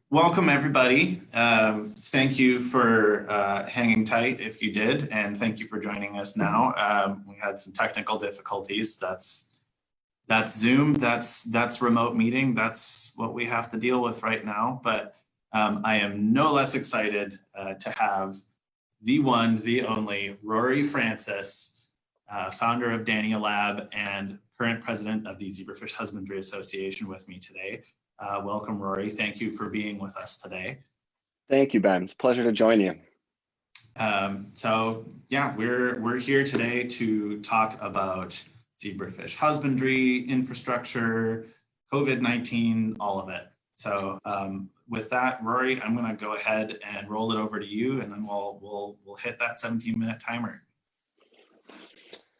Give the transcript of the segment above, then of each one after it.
Welcome, everybody. Thank you for hanging tight if you did, and thank you for joining us now. We had some technical difficulties. That's Zoom, that's remote meeting. That's what we have to deal with right now. But I am no less excited to have the one, the only Rory Francis, founder of Danio Lab and current president of the Zebrafish Husbandry Association with me today. Welcome, Rory. Thank you for being with us today. Thank you, Ben. It's a pleasure to join you. So yeah, we're here today to talk about zebrafish husbandry, infrastructure, COVID-19, all of it. So with that, Rory, I'm going to go ahead and roll it over to you, and then we'll hit that 17-minute timer.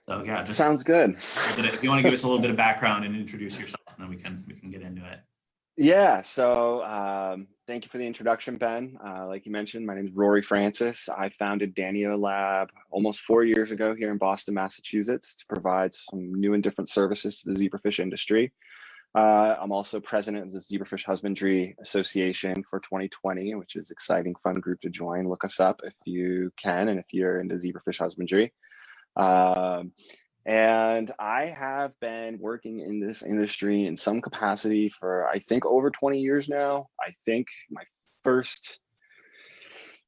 So yeah, just sounds good. If you want to give us a little bit of background and introduce yourself, and then we can get into it. Yeah, so thank you for the introduction, Ben. Like you mentioned, my name is Rory Francis. I founded Danio Lab almost 4 years ago here in Boston, Massachusetts, to provide some new and different services to the zebrafish industry. I'm also president of the Zebrafish Husbandry Association for 2020, which is an exciting, fun group to join. Look us up if you can, and if you're into zebrafish husbandry. And I have been working in this industry in some capacity for, I think, over 20 years now. I think my first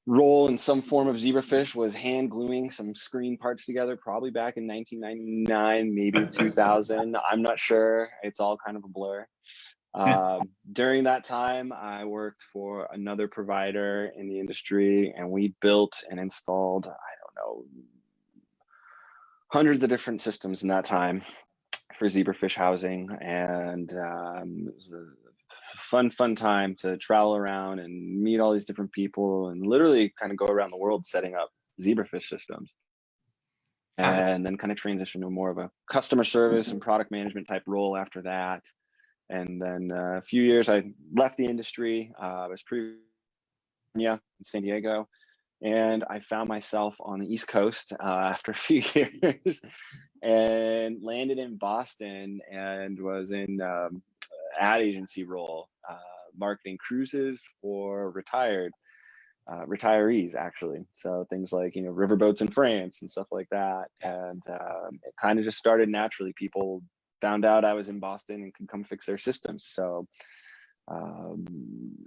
role in some form of zebrafish was hand gluing some screen parts together, probably back in 1999, maybe 2000. I'm not sure. It's all kind of a blur. During that time, I worked for another provider in the industry, and we built and installed, I don't know, hundreds of different systems in that time for zebrafish housing. And it was a fun time to travel around and meet all these different people and literally kind of go around the world setting up zebrafish systems. And then kind of transition to more of a customer service and product management type role after that. And then a few years, I left the industry. I was in San Diego. And I found myself on the East Coast after a few years and landed in Boston and was in ad agency role, marketing cruises for retirees, actually. So things like, riverboats in France and stuff like that. And it kind of just started naturally. People found out I was in Boston and could come fix their systems. So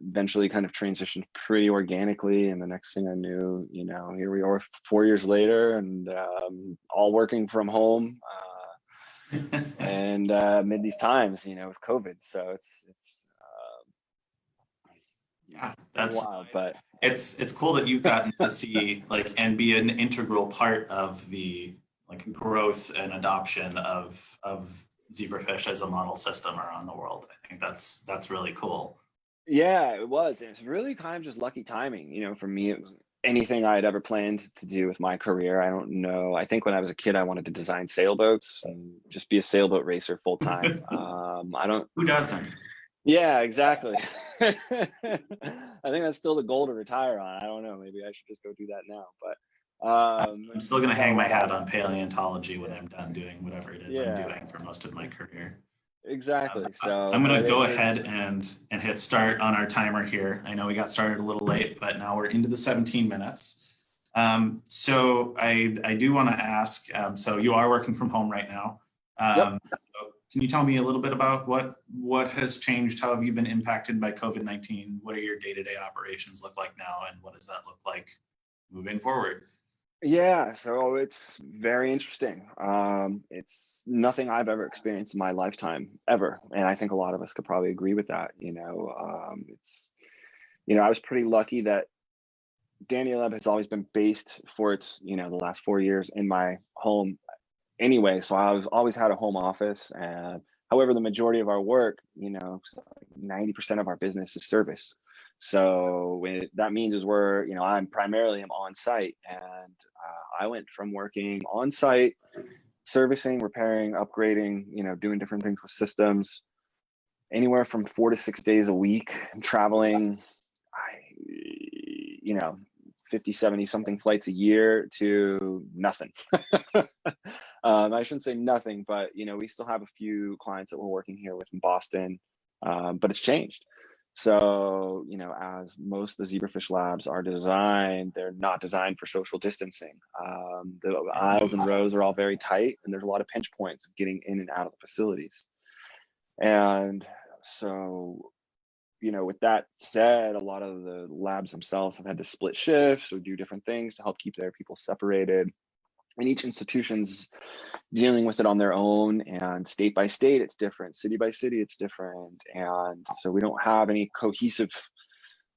eventually kind of transitioned pretty organically, and the next thing I knew, here we are 4 years later, and all working from home and amid these times, with COVID. So it's yeah, that's wild, but it's cool that you've gotten to see and be an integral part of the growth and adoption of zebrafish as a model system around the world. I think that's really cool. Yeah, it was. It's really kind of just lucky timing. For me, it was anything I had ever planned to do with my career. I don't know. I think when I was a kid, I wanted to design sailboats and just be a sailboat racer full time. Who doesn't? Yeah, exactly. I think that's still the goal to retire on. I don't know. Maybe I should just go do that now. But I'm still going to hang my hat on paleontology when I'm done doing whatever it is I'm doing for most of my career. Exactly. So I'm going to go ahead and hit start on our timer here. I know we got started a little late, but now we're into the 17 minutes. So I do want to ask, so you are working from home right now. Yep. So can you tell me a little bit about what has changed? How have you been impacted by COVID-19? What are your day-to-day operations look like now? And what does that look like moving forward? Yeah, so it's very interesting. It's nothing I've ever experienced in my lifetime ever, and I think a lot of us could probably agree with that. I was pretty lucky that Danio Lab has always been based for its, the last 4 years in my home anyway. So I've always had a home office, and however, the majority of our work, 90% of our business is service. So that means is I'm primarily on site, and I went from working on site, servicing, repairing, upgrading, doing different things with systems, anywhere from 4 to 6 days a week, traveling, 50, 70 something flights a year to nothing. I shouldn't say nothing, but we still have a few clients that we're working here with in Boston, but it's changed. So, as most of the zebrafish labs are designed, they're not designed for social distancing. The aisles and rows are all very tight, and there's a lot of pinch points of getting in and out of the facilities. And so, with that said, a lot of the labs themselves have had to split shifts or do different things to help keep their people separated. And each institution's dealing with it on their own, and state by state it's different, city by city it's different, and so we don't have any cohesive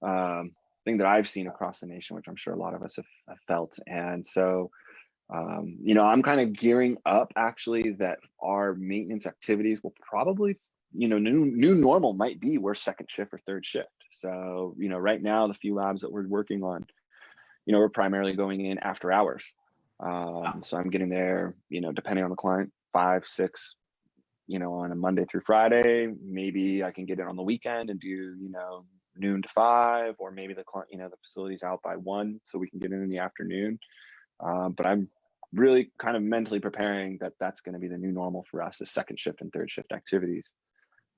thing that I've seen across the nation, which I'm sure a lot of us have felt. And so I'm kind of gearing up actually that our maintenance activities will probably, new normal might be we're second shift or third shift. So right now the few labs that we're working on, we're primarily going in after hours. So I'm getting there, depending on the client, 5, 6, on a Monday through Friday. Maybe I can get in on the weekend and do, noon to 5, or maybe the client, the facility's out by 1, so we can get in the afternoon. But I'm really kind of mentally preparing that that's going to be the new normal for us, is second shift and third shift activities.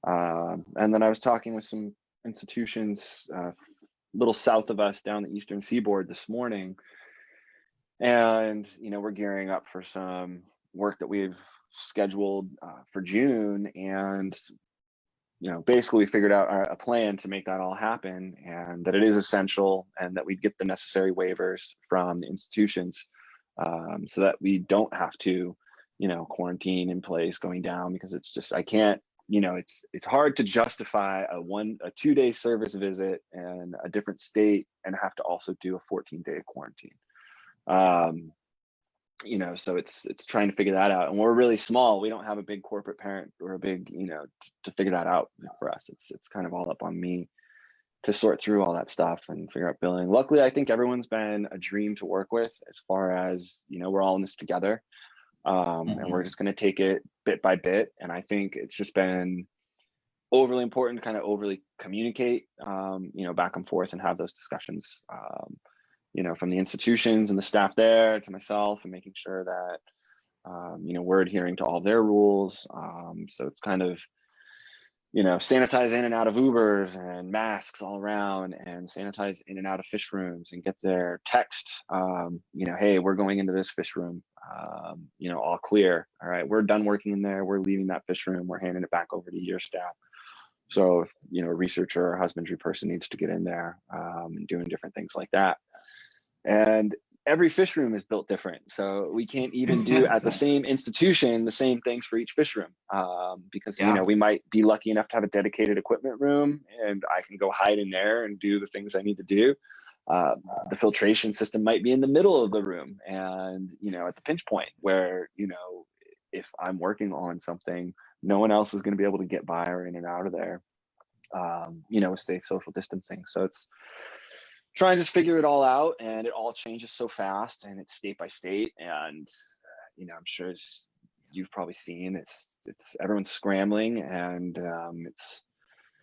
And then I was talking with some institutions a little south of us down the Eastern Seaboard this morning. And, we're gearing up for some work that we've scheduled for June. And, basically we figured out a plan to make that all happen, and that it is essential, and that we get the necessary waivers from the institutions so that we don't have to, quarantine in place going down, because it's just, I can't, it's hard to justify a 2-day service visit in a different state and have to also do a 14-day quarantine. So it's trying to figure that out, and we're really small. We don't have a big corporate parent or a big, to figure that out for us. It's kind of all up on me to sort through all that stuff and figure out billing. Luckily, I think everyone's been a dream to work with, as far as, we're all in this together. And we're just going to take it bit by bit. And I think it's just been overly important to kind of overly communicate, back and forth, and have those discussions, from the institutions and the staff there to myself, and making sure that, we're adhering to all their rules. So it's kind of, sanitize in and out of Ubers, and masks all around, and sanitize in and out of fish rooms, and get their text, hey, we're going into this fish room, all clear. All right, we're done working in there. We're leaving that fish room. We're handing it back over to your staff. So if, a researcher or husbandry person needs to get in there, and doing different things like that. And every fish room is built different. So we can't even do at the same institution the same things for each fish room, because, we might be lucky enough to have a dedicated equipment room, and I can go hide in there and do the things I need to do. The filtration system might be in the middle of the room, and, at the pinch point where, if I'm working on something, no one else is going to be able to get by or in and out of there, with safe social distancing. So it's trying to just figure it all out, and it all changes so fast, and it's state by state. And, I'm sure you've probably seen it's everyone's scrambling, and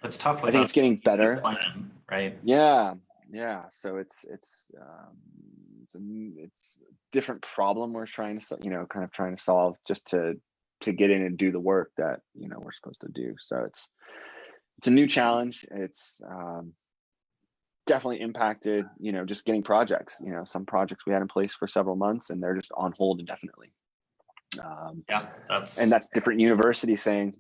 It's tough. I think it's getting better. Plan, right? Yeah. So it's a different problem we're trying to, solve, just to get in and do the work that, we're supposed to do. So it's a new challenge. It's definitely impacted, just getting projects. Some projects we had in place for several months, and they're just on hold indefinitely. That's different universities saying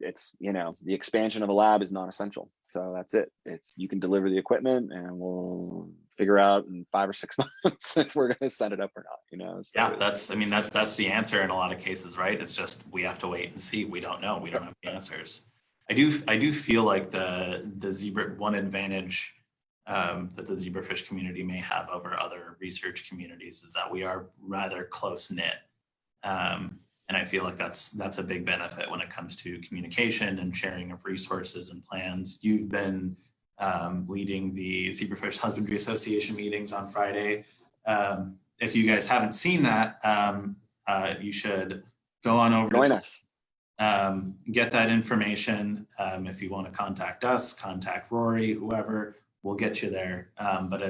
it's, the expansion of a lab is non-essential. So that's it. It's, you can deliver the equipment, and we'll figure out in 5 or 6 months if we're going to set it up or not. So that's the answer in a lot of cases, right? It's just, we have to wait and see. We don't know. We don't have the answers. I do feel like the zebra, one advantage that the zebrafish community may have over other research communities, is that we are rather close knit. And I feel like that's a big benefit when it comes to communication and sharing of resources and plans. You've been leading the Zebrafish Husbandry Association meetings on Friday. If you guys haven't seen that, you should go on over. Join us. Get that information. If you want to contact us, contact Rory, whoever, we'll get you there. But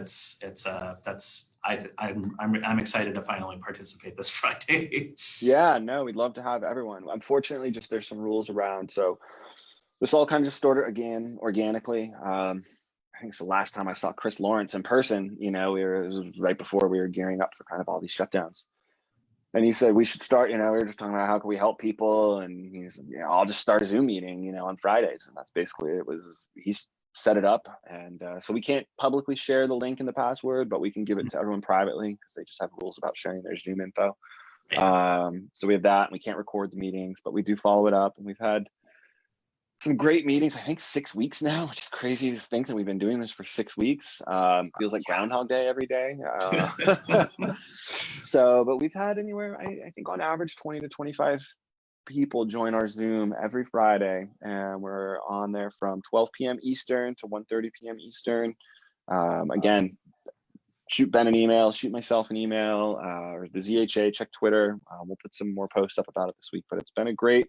I'm excited to finally participate this Friday. Yeah, no, we'd love to have everyone. Unfortunately, just there's some rules around. So this all kind of just started again organically. I think it's the last time I saw Chris Lawrence in person, it was right before we were gearing up for kind of all these shutdowns. And he said, we should start, we were just talking about how can we help people. And he's, I'll just start a Zoom meeting, on Fridays. And that's basically it. He's set it up. And so we can't publicly share the link and the password, but we can give it to everyone privately because they just have rules about sharing their Zoom info. So we have that, and we can't record the meetings, but we do follow it up. And we've had some great meetings, I think 6 weeks now, which is crazy to think that we've been doing this for 6 weeks. Feels like Groundhog Day every day. But we've had anywhere, I think on average, 20 to 25 people join our Zoom every Friday. And we're on there from 12 p.m. Eastern to 1:30 p.m. Eastern. Again, shoot Ben an email, shoot myself an email, or the ZHA, check Twitter. We'll put some more posts up about it this week, but it's been a great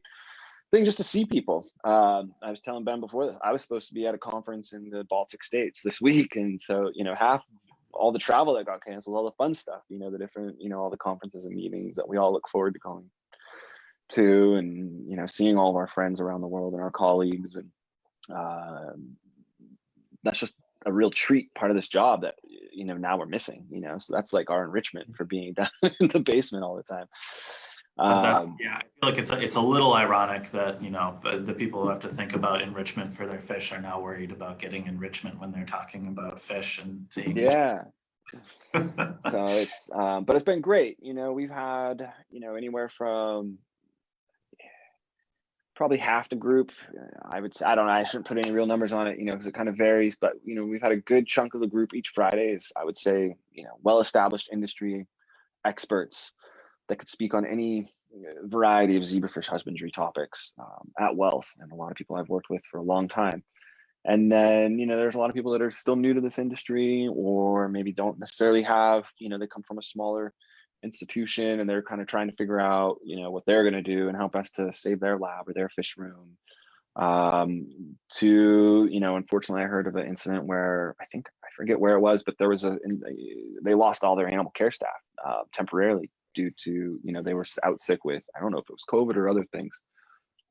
thing just to see people. I was telling Ben before, I was supposed to be at a conference in the Baltic states this week. And so, half all the travel that got canceled, all the fun stuff, the different, all the conferences and meetings that we all look forward to going to, and, seeing all of our friends around the world and our colleagues. And that's just a real treat, part of this job that, now we're missing, so that's like our enrichment for being down in the basement all the time. I feel like it's a little ironic that the people who have to think about enrichment for their fish are now worried about getting enrichment when they're talking about fish and seeing. So it's but it's been great. We've had anywhere from probably half the group. I would say, I don't know, I shouldn't put any real numbers on it, because it kind of varies, but we've had a good chunk of the group each Friday is, I would say, well-established industry experts that could speak on any variety of zebrafish husbandry topics at Wealth, and a lot of people I've worked with for a long time. And then, there's a lot of people that are still new to this industry, or maybe don't necessarily have, they come from a smaller institution and they're kind of trying to figure out, what they're going to do and how best to save their lab or their fish room. Unfortunately, I heard of an incident where I forget where it was, but there was they lost all their animal care staff temporarily due to, they were out sick with, I don't know if it was COVID or other things.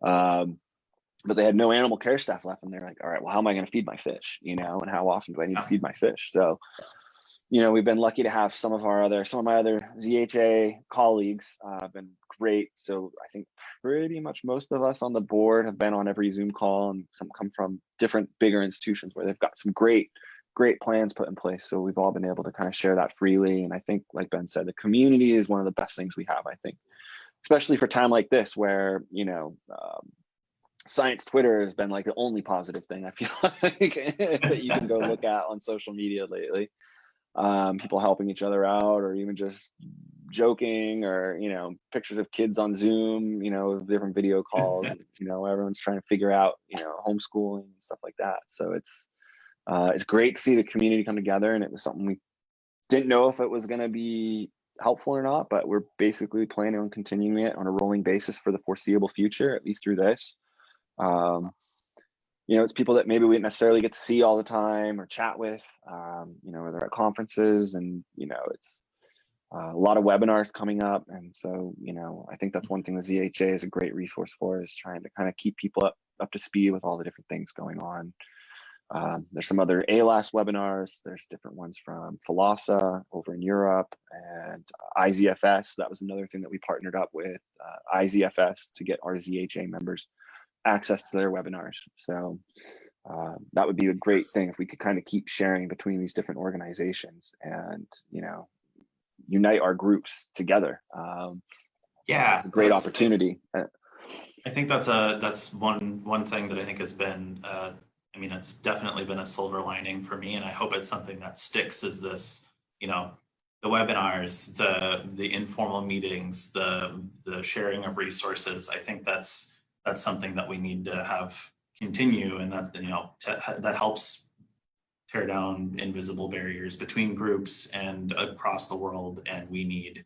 But they had no animal care staff left, and they're like, all right, well, how am I going to feed my fish? And how often do I need to feed my fish? So, we've been lucky to have some of my other ZHA colleagues have been great. So I think pretty much most of us on the board have been on every Zoom call, and some come from different bigger institutions where they've got some great plans put in place. So we've all been able to kind of share that freely. And I think, like Ben said, the community is one of the best things we have, I think, especially for a time like this where, science Twitter has been like the only positive thing I feel like that you can go look at on social media lately. People helping each other out, or even just joking, or pictures of kids on Zoom, different video calls. Everyone's trying to figure out homeschooling and stuff like that. So it's great to see the community come together, and it was something we didn't know if it was going to be helpful or not, but we're basically planning on continuing it on a rolling basis for the foreseeable future, at least through this. It's people that maybe we didn't necessarily get to see all the time or chat with, whether at conferences, and, it's a lot of webinars coming up. And so, I think that's one thing the ZHA is a great resource for, is trying to kind of keep people up to speed with all the different things going on. There's some other ALAS webinars. There's different ones from Philasa over in Europe, and IZFS. That was another thing that we partnered up with IZFS to get our ZHA members access to their webinars. So that would be a great thing if we could kind of keep sharing between these different organizations and, unite our groups together. Yeah, a great opportunity. I think that's one thing that I think has been, it's definitely been a silver lining for me, and I hope it's something that sticks, is this, the webinars, the informal meetings, the sharing of resources. I think that's something that we need to have continue, and that, that helps tear down invisible barriers between groups and across the world. And we need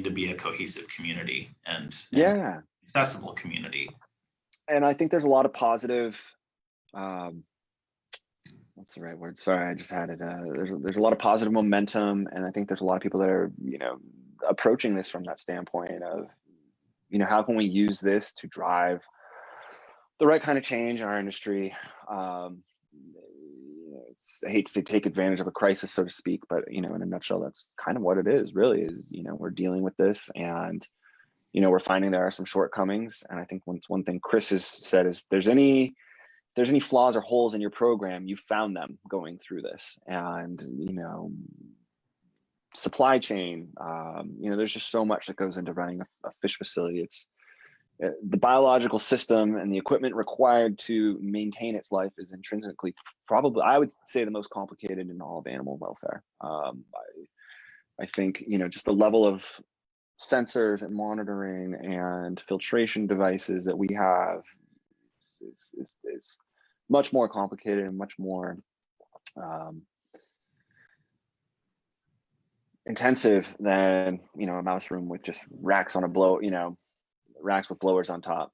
to be a cohesive community and accessible community. And I think there's a lot of positive, what's the right word? Sorry, I just had it. There's a lot of positive momentum, and I think there's a lot of people that are, approaching this from that standpoint of, how can we use this to drive the right kind of change in our industry. I hate to take advantage of a crisis, so to speak, but in a nutshell, that's kind of what it is. Really, is we're dealing with this, and we're finding there are some shortcomings. And I think one thing Chris has said is, there's any flaws or holes in your program, you found them going through this. And supply chain, there's just so much that goes into running a fish facility. It's the biological system and the equipment required to maintain its life is intrinsically, probably, I would say, the most complicated in all of animal welfare. I think just the level of sensors and monitoring and filtration devices that we have is much more complicated and much more intensive than a mouse room with just racks on racks with blowers on top.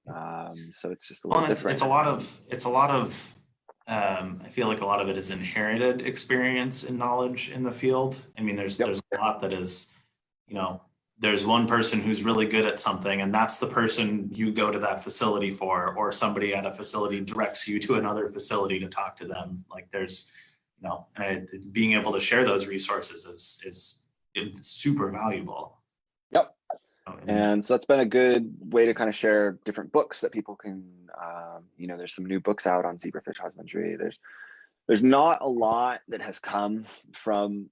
So it's just a little different. It's a lot of I feel like a lot of it is inherited experience and knowledge in the field. I mean, there's a lot that is, there's one person who's really good at something, and that's the person you go to that facility for, or somebody at a facility directs you to another facility to talk to them. Like there's, being able to share those resources is super valuable. Yep. And so that's been a good way to kind of share different books that people can, there's some new books out on zebrafish husbandry. There's not a lot that has come from,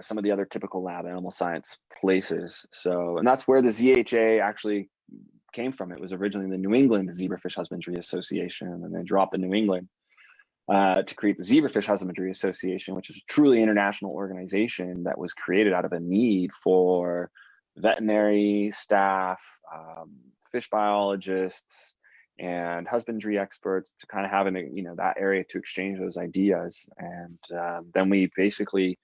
some of the other typical lab animal science places. So, and that's where the ZHA actually came from. It was originally the New England Zebrafish Husbandry Association, and then they dropped the New England to create the Zebrafish Husbandry Association, which is a truly international organization that was created out of a need for veterinary staff, fish biologists, and husbandry experts to kind of have that area to exchange those ideas. And then we basically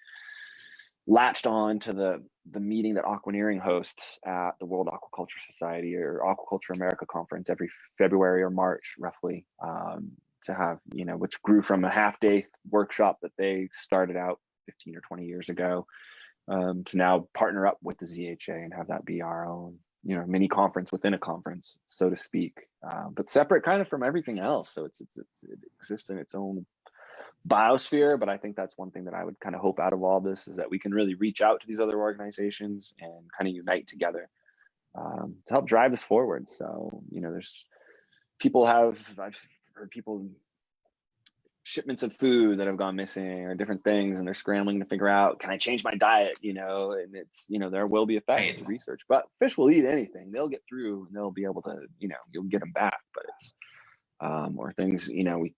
latched on to the meeting that aquaneering hosts at the World Aquaculture Society or Aquaculture America conference every February or March, roughly, to have, which grew from a half-day workshop that they started out 15 or 20 years ago, to now partner up with the ZHA and have that be our own, mini conference within a conference, so to speak, but separate kind of from everything else. So it exists in its own biosphere. But I think that's one thing that I would kind of hope out of all this, is that we can really reach out to these other organizations and kind of unite together to help drive this forward. So, there's I've heard people, shipments of food that have gone missing or different things, and they're scrambling to figure out, can I change my diet? And it's, there will be effects to research, but fish will eat anything. They'll get through and they'll be able to, you'll get them back. But it's, or things, we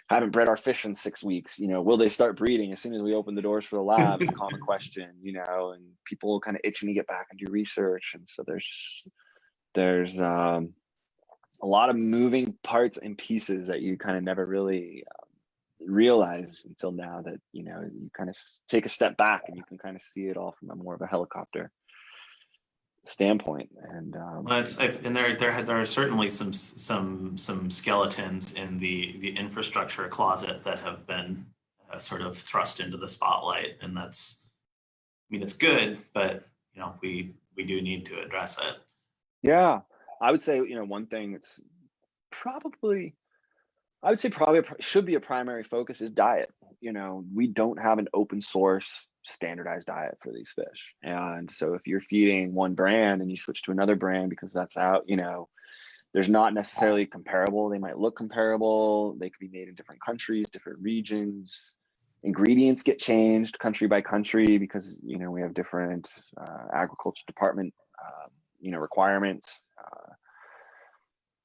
haven't bred our fish in 6 weeks, will they start breeding as soon as we open the doors for the lab? It's a common question, and people kind of itching to get back and do research. And so there's a lot of moving parts and pieces that you kind of never really realize until now, that you kind of take a step back and you can kind of see it all from a more of a helicopter standpoint. And there are certainly some skeletons in the infrastructure closet that have been sort of thrust into the spotlight, and that's, it's good, but we do need to address it. Yeah. I would say, one thing that's probably should be a primary focus is diet. We don't have an open source standardized diet for these fish. And so if you're feeding one brand and you switch to another brand because that's out, there's not necessarily comparable. They might look comparable. They could be made in different countries, different regions. Ingredients get changed country by country because, we have different agriculture department, requirements.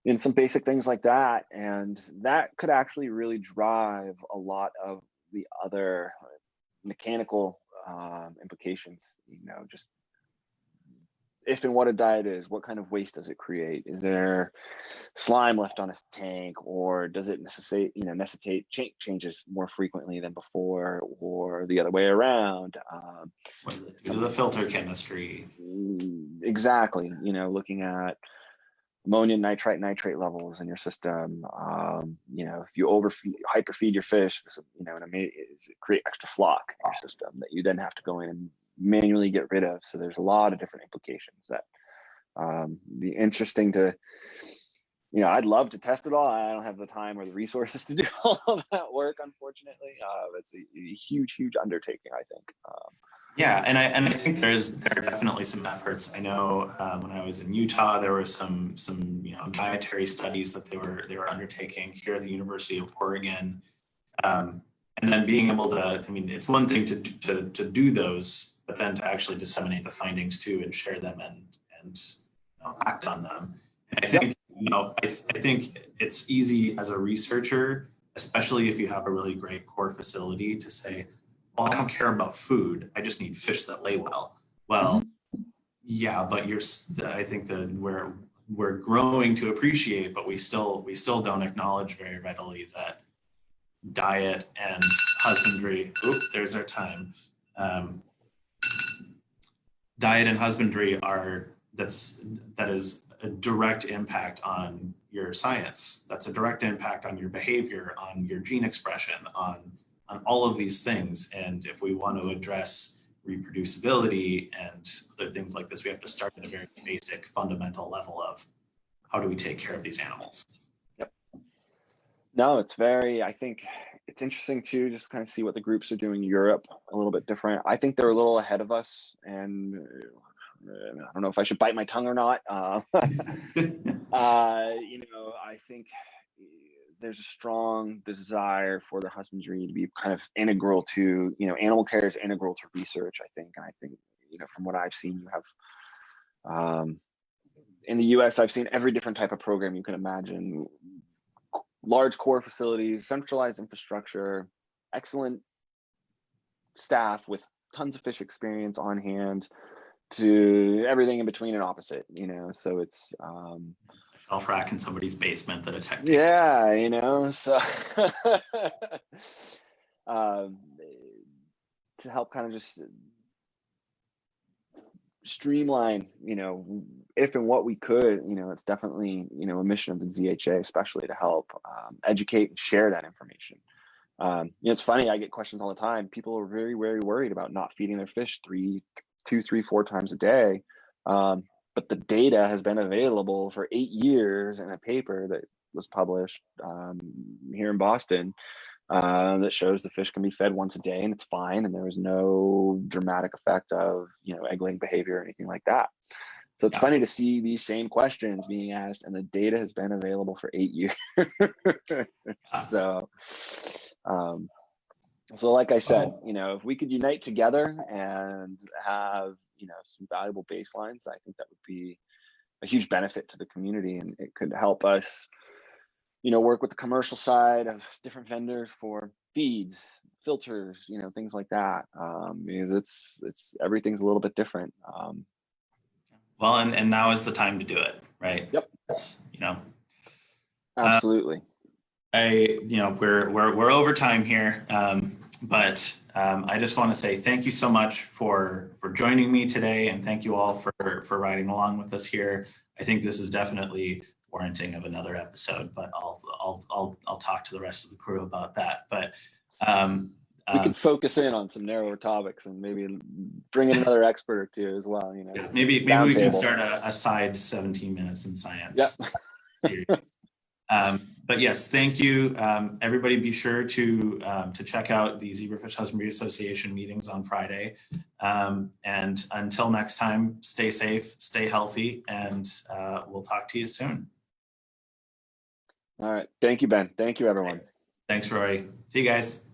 In some basic things like that. And that could actually really drive a lot of the other mechanical implications, just if and what a diet is, what kind of waste does it create? Is there slime left on a tank, or does it necessitate changes more frequently than before, or the other way around? The filter chemistry. Exactly. Looking at ammonia, nitrate levels in your system. If you hyperfeed your fish, it create extra flock in your system that you then have to go in and manually get rid of. So there's a lot of different implications that be interesting to I'd love to test it all. I don't have the time or the resources to do all of that work, unfortunately. It's a huge, huge undertaking, I think. Yeah, and I think there are definitely some efforts. I know when I was in Utah, there were some dietary studies that they were undertaking here at the University of Oregon, and then being able to. I mean, it's one thing to do those, but then to actually disseminate the findings too and share them and act on them. And I think I think it's easy as a researcher, especially if you have a really great core facility, to say, well, I don't care about food. I just need fish that lay well. Well, yeah, but I think that we're growing to appreciate, but we still don't acknowledge very readily that diet and husbandry. Oop, there's our time. Diet and husbandry that is a direct impact on your science. That's a direct impact on your behavior, on your gene expression, on all of these things. And if we want to address reproducibility and other things like this, we have to start at a very basic fundamental level of how do we take care of these animals? Yep. No, I think it's interesting to just kind of see what the groups are doing in Europe, a little bit different. I think they're a little ahead of us, and I don't know if I should bite my tongue or not. I think there's a strong desire for the husbandry to be kind of integral to, animal care is integral to research, I think. And I think, from what I've seen, you have, in the US, I've seen every different type of program you can imagine. Large core facilities, centralized infrastructure, excellent staff with tons of fish experience on hand, to everything in between and opposite, so it's shelf rack in somebody's basement that a tech so to help kind of just streamline, if and what we could, it's definitely, a mission of the ZHA, especially to help educate and share that information. It's funny, I get questions all the time. People are very, very worried about not feeding their fish 2, 3, 4 times a day. But the data has been available for 8 years in a paper that was published here in Boston that shows the fish can be fed once a day and it's fine, and there was no dramatic effect of egg-laying behavior or anything like that. So it's funny to see these same questions being asked, and the data has been available for 8 years. So like I said, if we could unite together and have, some valuable baselines, I think that would be a huge benefit to the community, and it could help us, work with the commercial side of different vendors for feeds, filters, things like that. Because it's everything's a little bit different. Well, and now is the time to do it, right? Yep. Absolutely. We're over time here, but I just want to say thank you so much for joining me today, and thank you all for riding along with us here. I think this is definitely warranting of another episode, but I'll talk to the rest of the crew about that. But we can focus in on some narrower topics and maybe bring in another expert or two as well. Maybe we can start a side 17 minutes in science series. But yes, thank you. Everybody be sure to check out the Zebrafish Husbandry Association meetings on Friday. And until next time, stay safe, stay healthy, and we'll talk to you soon. All right. Thank you, Ben. Thank you, everyone. Thanks, Rory. See you guys.